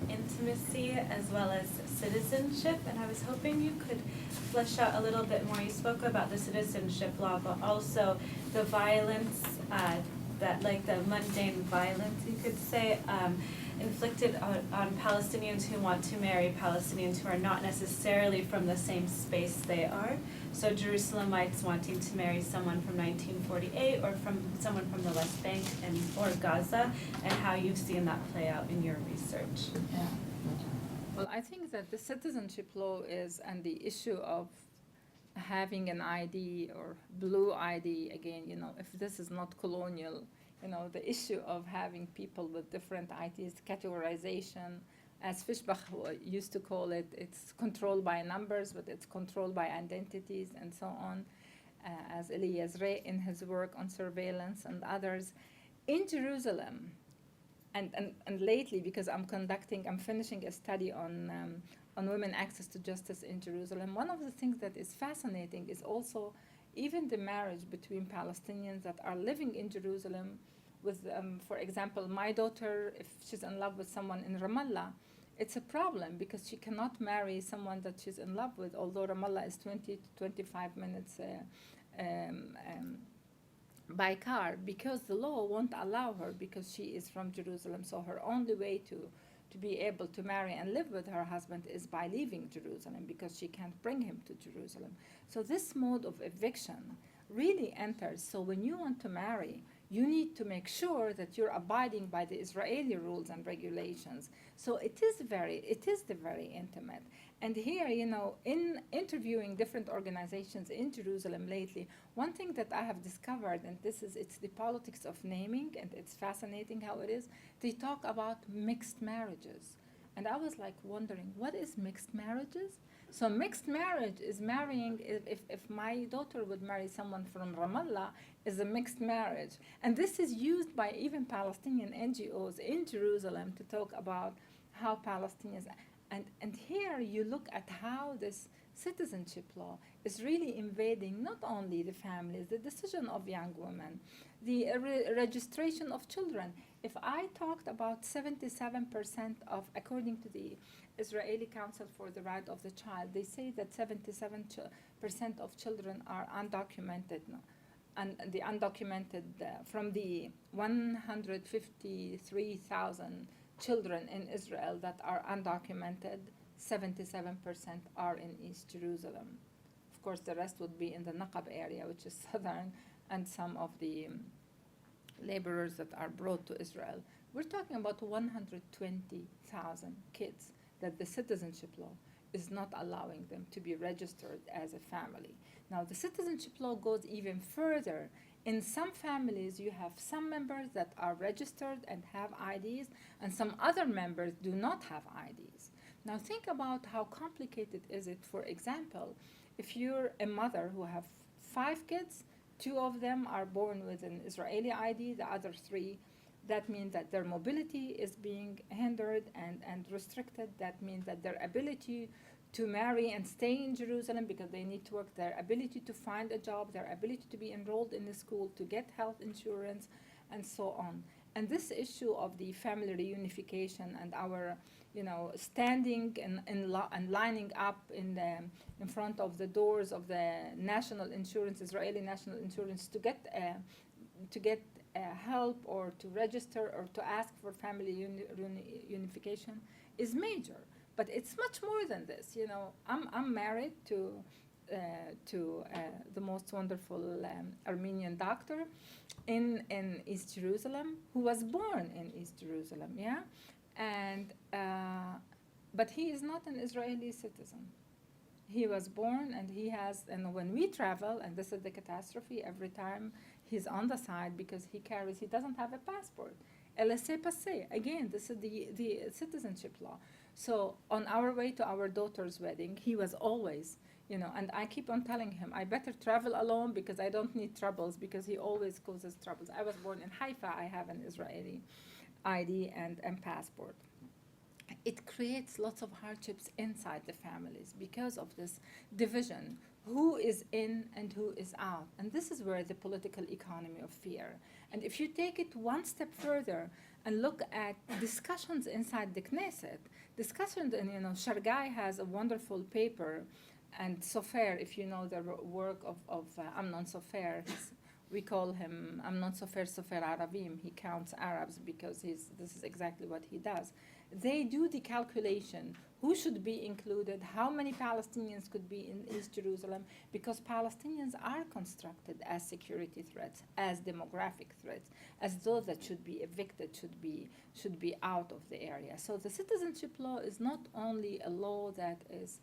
intimacy as well as citizenship, and I was hoping you could flesh out a little bit more. You spoke about the citizenship law, but also the violence, like the mundane violence, you could say, inflicted on Palestinians who want to marry Palestinians who are not necessarily from the same space they are. So Jerusalemites wanting to marry someone from 1948 or from someone from the West Bank or Gaza, and how you've seen that play out in your research. Yeah. Well, I think that the citizenship law and the issue of having an ID or blue ID, again, you know, if this is not colonial, you know, the issue of having people with different IDs, categorization, as Fischbach used to call it, it's controlled by numbers, but it's controlled by identities and so on, as Elias Rey in his work on surveillance and others. In Jerusalem, and lately, because I'm finishing a study on women access to justice in Jerusalem, one of the things that is fascinating is also even the marriage between Palestinians that are living in Jerusalem with, for example, my daughter, if she's in love with someone in Ramallah, it's a problem because she cannot marry someone that she's in love with, although Ramallah is 20 to 25 minutes by car, because the law won't allow her because she is from Jerusalem. So her only way to be able to marry and live with her husband is by leaving Jerusalem, because she can't bring him to Jerusalem. So this mode of eviction really enters. So when you want to marry, you need to make sure that you're abiding by the Israeli rules and regulations. So it is very intimate. And here, in interviewing different organizations in Jerusalem lately, one thing that I have discovered, and it's the politics of naming, and it's fascinating how it is, they talk about mixed marriages. And I was like wondering, what is mixed marriages? So mixed marriage is marrying, if my daughter would marry someone from Ramallah, is a mixed marriage. And this is used by even Palestinian NGOs in Jerusalem to talk about how Palestinians, and here you look at how this citizenship law is really invading not only the families, the decision of young women, the registration of children. If I talked about 77% of, according to the Israeli Council for the Right of the Child, they say that 77% of children are undocumented. And the undocumented, from the 153,000 children in Israel that are undocumented, 77% are in East Jerusalem. Of course, the rest would be in the Naqab area, which is southern, and some of the laborers that are brought to Israel. We're talking about 120,000 kids that the citizenship law is not allowing them to be registered as a family. Now, the citizenship law goes even further. In some families, you have some members that are registered and have IDs, and some other members do not have IDs. Now, think about how complicated is it. For example, if you're a mother who have 5 kids, 2 of them are born with an Israeli ID, the other 3, that means that their mobility is being hindered and restricted. That means that their ability to marry and stay in Jerusalem because they need to work, their ability to find a job, their ability to be enrolled in the school, to get health insurance, and so on. And this issue of the family reunification and our, standing and lining up in front of the doors of the national insurance, Israeli national insurance, to get help or to register or to ask for family unification is major. But it's much more than this. I'm married to the most wonderful Armenian doctor in East Jerusalem, who was born in East Jerusalem, and but he is not an Israeli citizen. He was born, and and when we travel, and this is the catastrophe, every time he's on the side because he doesn't have a passport. Laissez-passer. Again, this is the citizenship law. So on our way to our daughter's wedding, he was always, and I keep on telling him, I better travel alone because I don't need troubles, because he always causes troubles. I was born in Haifa. I have an Israeli ID and passport. It creates lots of hardships inside the families because of this division. Who is in and who is out? And this is where the political economy of fear. And if you take it one step further and look at discussions inside the Knesset, and Shargai has a wonderful paper, and Sofer, if you know the work of Amnon Sofer, we call him Amnon Sofer Aravim. He counts Arabs because this is exactly what he does. They do the calculation, who should be included, how many Palestinians could be in East Jerusalem, because Palestinians are constructed as security threats, as demographic threats, as those that should be evicted, should be out of the area. So the citizenship law is not only a law that is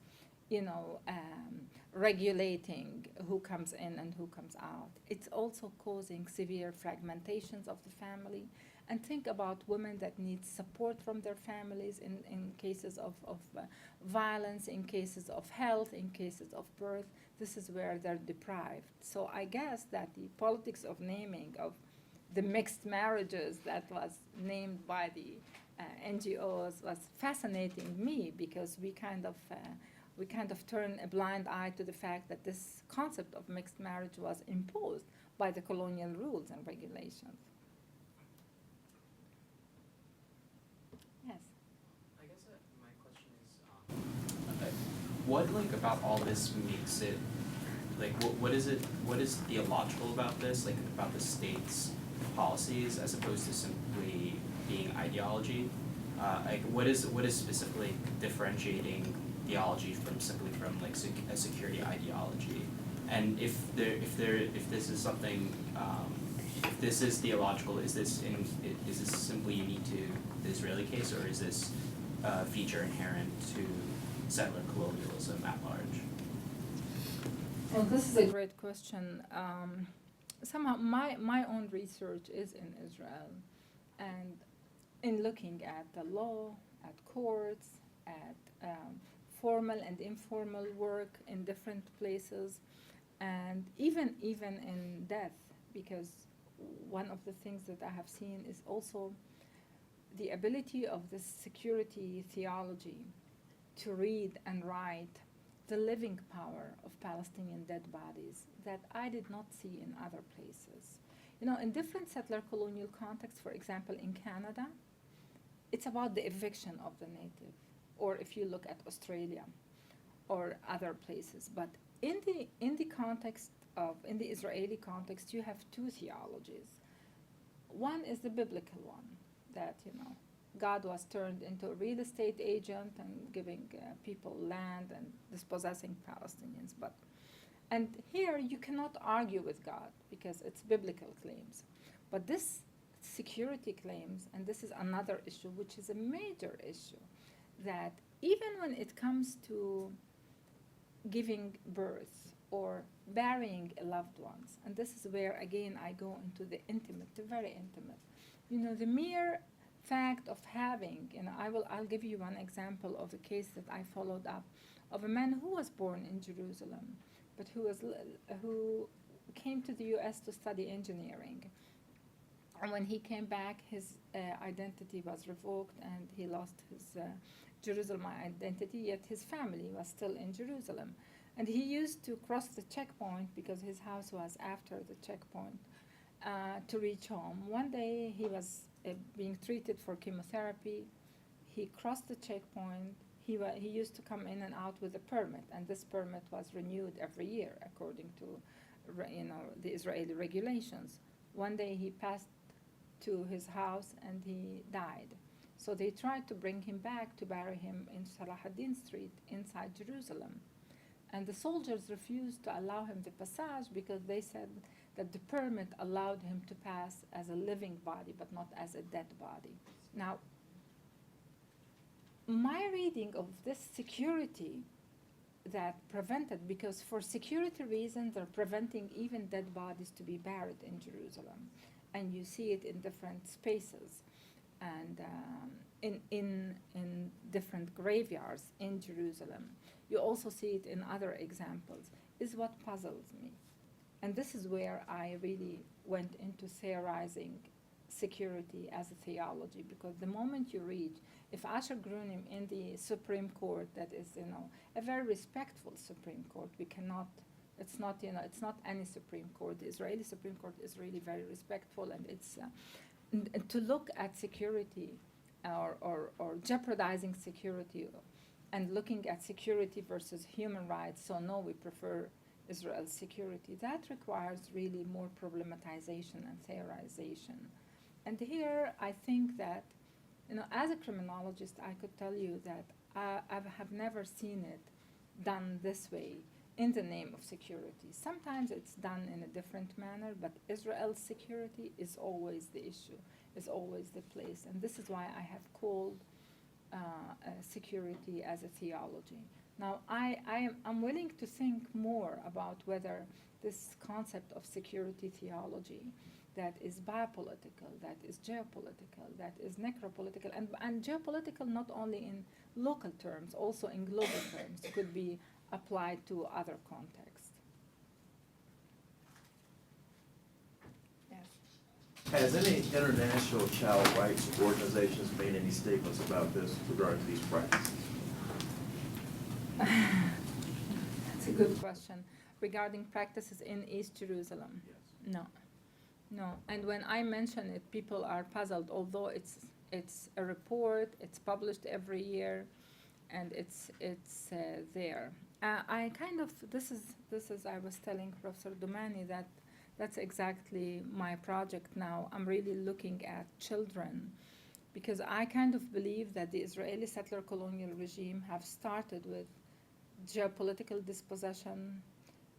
regulating who comes in and who comes out. It's also causing severe fragmentations of the family. And think about women that need support from their families in cases of violence, in cases of health, in cases of birth. This is where they're deprived. So I guess that the politics of naming of the mixed marriages that was named by the NGOs was fascinating me, because we kind of turn a blind eye to the fact that this concept of mixed marriage was imposed by the colonial rules and regulations. Yes. I guess my question is, what about all this makes it, what is theological about this, about the state's policies as opposed to simply being ideology? What is specifically differentiating theology from a security ideology? And if this is something, if if this is theological, is this simply unique to the Israeli case, or is this a feature inherent to settler colonialism at large? Well, this is a great question. Somehow, my own research is in Israel, and in looking at the law, at courts, at formal and informal work in different places, and even in death, because one of the things that I have seen is also the ability of the security theology to read and write the living power of Palestinian dead bodies that I did not see in other places. You know, in different settler colonial contexts, for example, in Canada, it's about the eviction of the native, or if you look at Australia or other places. But in the context of, in the Israeli context, you have two theologies. One is the biblical one, that, you know, God was turned into a real estate agent and giving people land and dispossessing Palestinians. And here you cannot argue with God because it's biblical claims. But this security claims, and this is another issue, which is a major issue, that even when it comes to giving birth or burying loved ones, and this is where again I go into the intimate, the very intimate. You know, the mere fact of having, you know, I'll give you one example of a case that I followed up of a man who was born in Jerusalem, but who came to the U.S. to study engineering. And when he came back, his identity was revoked and he lost his Jerusalem identity, yet his family was still in Jerusalem. And he used to cross the checkpoint because his house was after the checkpoint to reach home. One day he was being treated for chemotherapy. He crossed the checkpoint. He used to come in and out with a permit, and this permit was renewed every year according to, you know, the Israeli regulations. One day he passed to his house and he died. So they tried to bring him back to bury him in Salahuddin Street inside Jerusalem. And the soldiers refused to allow him the passage because they said that the permit allowed him to pass as a living body but not as a dead body. Now, my reading of this security that prevented, because for security reasons they're preventing even dead bodies to be buried in Jerusalem, and you see it in different spaces and in different graveyards in Jerusalem. You also see it in other examples, is what puzzles me. And this is where I really went into theorizing security as a theology, because the moment you reach, if Asher Grunim in the Supreme Court, that is, you know, a very respectful Supreme Court, we cannot, it's not, you know, it's not any Supreme Court. The Israeli Supreme Court is really very respectful, and it's, to look at security or jeopardizing security and looking at security versus human rights, so no, we prefer Israel's security, that requires really more problematization and theorization. And here I think that, you know, as a criminologist, I could tell you that I have never seen it done this way in the name of security. Sometimes it's done in a different manner, but Israel's security is always the issue, is always the place. And this is why I have called security as a theology. Now, I'm willing to think more about whether this concept of security theology that is biopolitical, that is geopolitical, that is necropolitical, and geopolitical not only in local terms, also in global terms, could be applied to other contexts. Yes. Has any international child rights organizations made any statements about this regarding these practices? That's a good question. Regarding practices in East Jerusalem? Yes. No. And when I mention it, people are puzzled, although it's a report, it's published every year, and it's there. I kind of, this is I was telling Professor Domani that's exactly my project now. I'm really looking at children, because I kind of believe that the Israeli settler colonial regime have started with geopolitical dispossession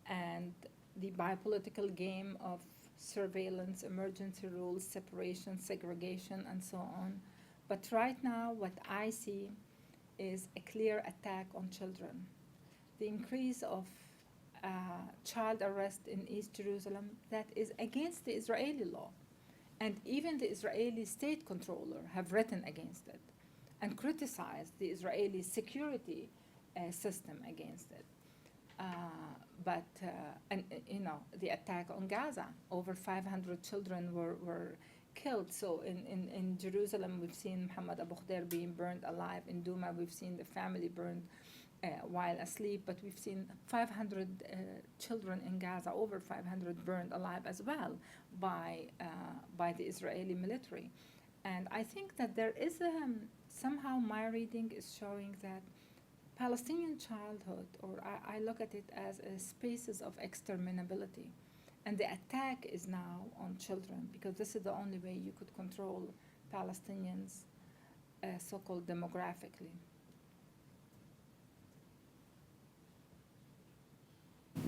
and the biopolitical game of surveillance, emergency rules, separation, segregation, and so on. But right now, what I see is a clear attack on children. The increase of child arrest in East Jerusalem that is against the Israeli law. And even the Israeli state controller have written against it and criticized the Israeli security system against it. The attack on Gaza, over 500 children were killed. So in Jerusalem, we've seen Muhammad Abu Khdeir being burned alive. In Duma, we've seen the family burned while asleep, but we've seen 500 children in Gaza, over 500 burned alive as well by the Israeli military. And I think that there is somehow my reading is showing that Palestinian childhood, or I look at it as spaces of exterminability. And the attack is now on children, because this is the only way you could control Palestinians so-called demographically.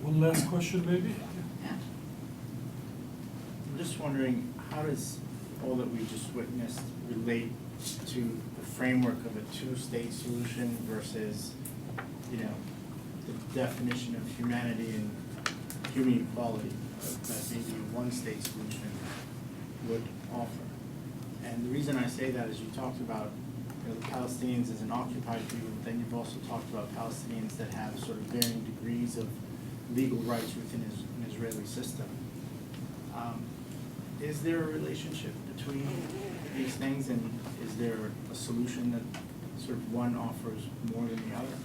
One last question, maybe? I'm just wondering, how does all that we just witnessed relate to the framework of a two-state solution versus, the definition of humanity and human equality that maybe a one-state solution would offer? And the reason I say that is you talked about the Palestinians as an occupied people, but then you've also talked about Palestinians that have sort of varying degrees of legal rights within an Israeli system. Is there a relationship between these things, and is there a solution that sort of one offers more than the other?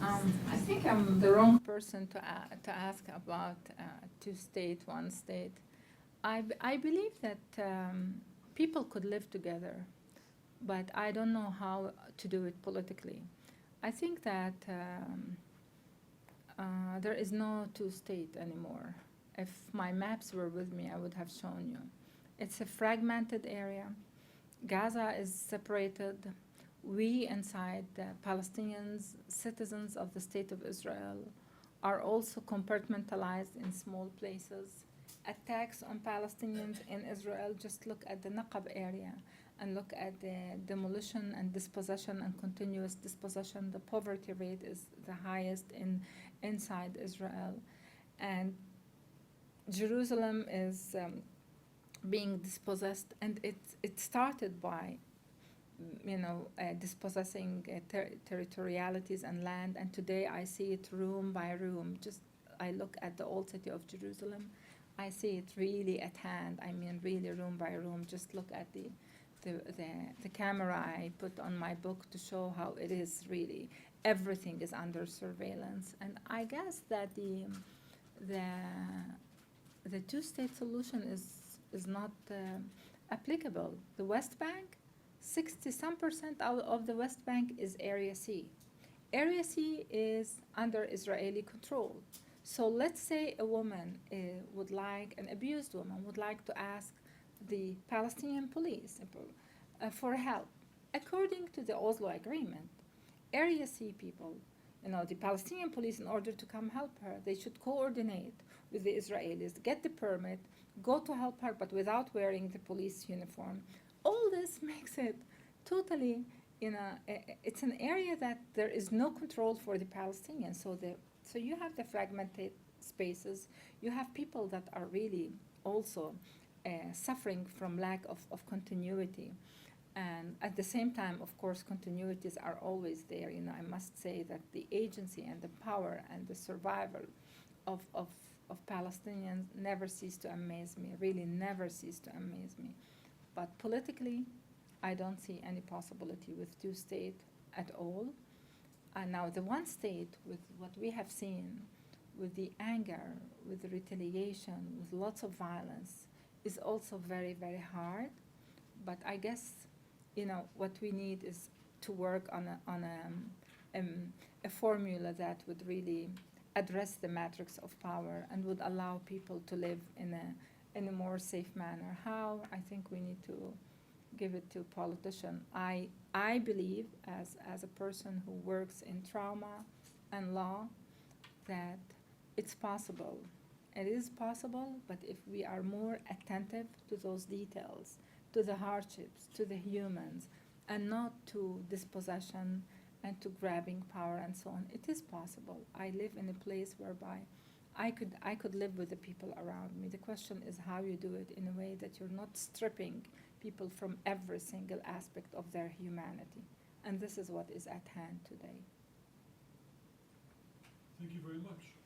I think I'm the wrong person to ask about two-state, one-state. I believe that people could live together, but I don't know how to do it politically. I think that there is no two-state anymore. If my maps were with me, I would have shown you. It's a fragmented area. Gaza is separated. We inside Palestinians, citizens of the State of Israel, are also compartmentalized in small places. Attacks on Palestinians in Israel, just look at the Naqab area and look at the demolition and dispossession and continuous dispossession. The poverty rate is the highest inside Israel. And Jerusalem is being dispossessed, and it started by dispossessing territorialities and land, and today I see it room by room. Just I look at the old city of Jerusalem, I see it really at hand. I mean, really room by room. Just look at the camera I put on my book to show how it is really. Everything is under surveillance, and I guess that the two-state solution is not applicable. The West Bank, 60% of the West Bank is Area C. Area C is under Israeli control. So let's say a woman an abused woman would like to ask the Palestinian police for help. According to the Oslo Agreement, Area C people, the Palestinian police, in order to come help her, they should coordinate with the Israelis, get the permit, go to help her, but without wearing the police uniform. All this makes it totally, it's an area that there is no control for the Palestinians. So you have the fragmented spaces. You have people that are really also suffering from lack of continuity. And at the same time, of course, continuities are always there. I must say that the agency and the power and the survival of Palestinians never cease to amaze me, really never cease to amaze me. But politically, I don't see any possibility with two-state at all. And now the one state, with what we have seen, with the anger, with the retaliation, with lots of violence, is also very, very hard. But I guess, what we need is to work on a formula that would really address the matrix of power and would allow people to live in a more safe manner. How? I think we need to give it to politicians. I believe, as a person who works in trauma and law, that it's possible It is possible, but if we are more attentive to those details, to the hardships, to the humans, and not to dispossession and to grabbing power and so on, it is possible. I live in a place whereby I could live with the people around me. The question is how you do it in a way that you're not stripping people from every single aspect of their humanity. And this is what is at hand today. Thank you very much.